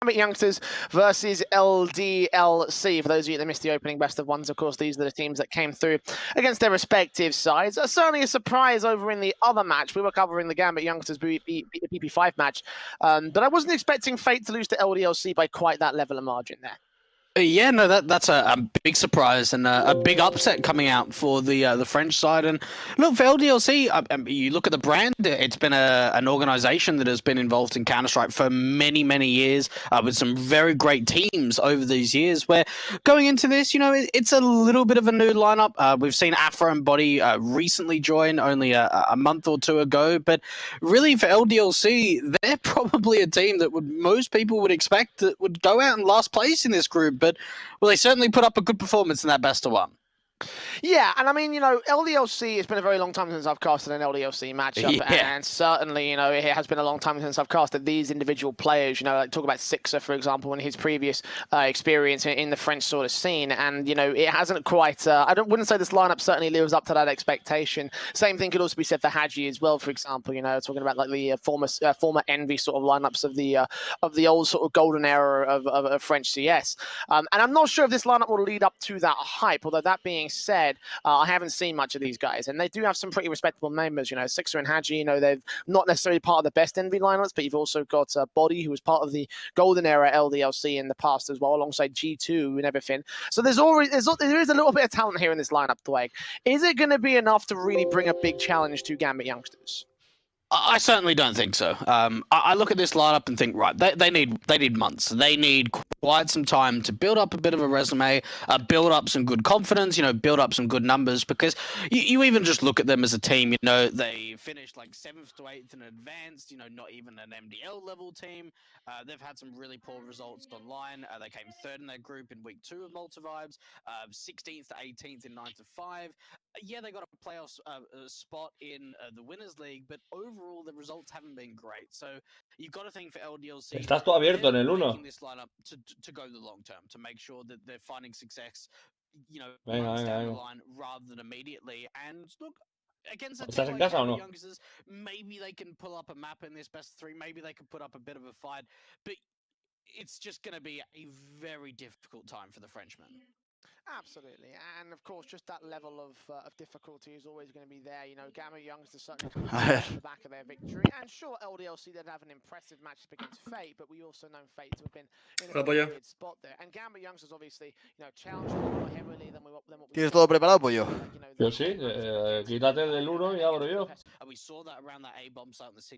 Gambit Youngsters versus LDLC. For those of you that missed the opening best of ones, of course, these are the teams that came through against their respective sides. Certainly a surprise over in the other match. We were covering the Gambit Youngsters BP5 match, but I wasn't expecting Fate to lose to LDLC by quite that level of margin there. Yeah, no, that's a big surprise and a big upset coming out for the French side. And look, for LDLC, you look at the brand, it's been an organization that has been involved in Counter-Strike for many, many years, with some very great teams over these years, where going into this, it's a little bit of a new lineup. We've seen Afro and Body recently join only a month or two ago, but really for LDLC, they're probably a team that most people would expect that would go out in last place in this group. But well, they certainly put up a good performance in that best of one. Yeah, and I mean, LDLC, it's been a very long time since I've casted an LDLC matchup, and certainly, it has been a long time since I've casted these individual players, like talk about Sixer, for example, in his previous experience in the French sort of scene, and, it hasn't quite, wouldn't say this lineup certainly lives up to that expectation. Same thing could also be said for Haji as well, for example, talking about like the former Envy sort of lineups of the old sort of golden era of French CS. And I'm not sure if this lineup will lead up to that hype, although that being said, I haven't seen much of these guys, and they do have some pretty respectable members. Sixer and Haji, they're not necessarily part of the best Envy lineups, but you've also got Body, who was part of the golden era LDLC in the past as well, alongside G2 and everything. So there is a little bit of talent here in this lineup, Dwayne. Is it going to be enough to really bring a big challenge to Gambit Youngsters? I certainly don't think so. I look at this lineup and think, right, they need months. They need quite some time to build up a bit of a resume, build up some good confidence, build up some good numbers, because you even just look at them as a team, they finished like 7th to 8th in advanced, not even an MDL level team. They've had some really poor results online. They came 3rd in their group in week 2 of Malta Vibes, 16th to 18th in 9 to 5. Yeah, they got a playoff spot in the Winners League, but overall the results haven't been great. So you've got to think for LDLC. Estás todo abierto en el 1. Making this lineup to go the long term, to make sure that they're finding success, months down the line rather than immediately. And look, against a team like the Youngsters, maybe they can pull up a map in this best 3. Maybe they can put up a bit of a fight, but it's just going to be a very difficult time for the Frenchmen. Absolutely, and of course, just that level of difficulty is always going to be there. Gambit Youngsters certainly coming off the back of their victory, and sure, LDLC did have an impressive match against Fate, but we also know Fate to have been in a very good spot there. And Gambit Youngsters obviously, challenged a lot more heavily than what we. ¿Tienes todo preparado, Pollo? Yo sí, quítate del 1 y abro yo. We saw that around that A bomb site in the city.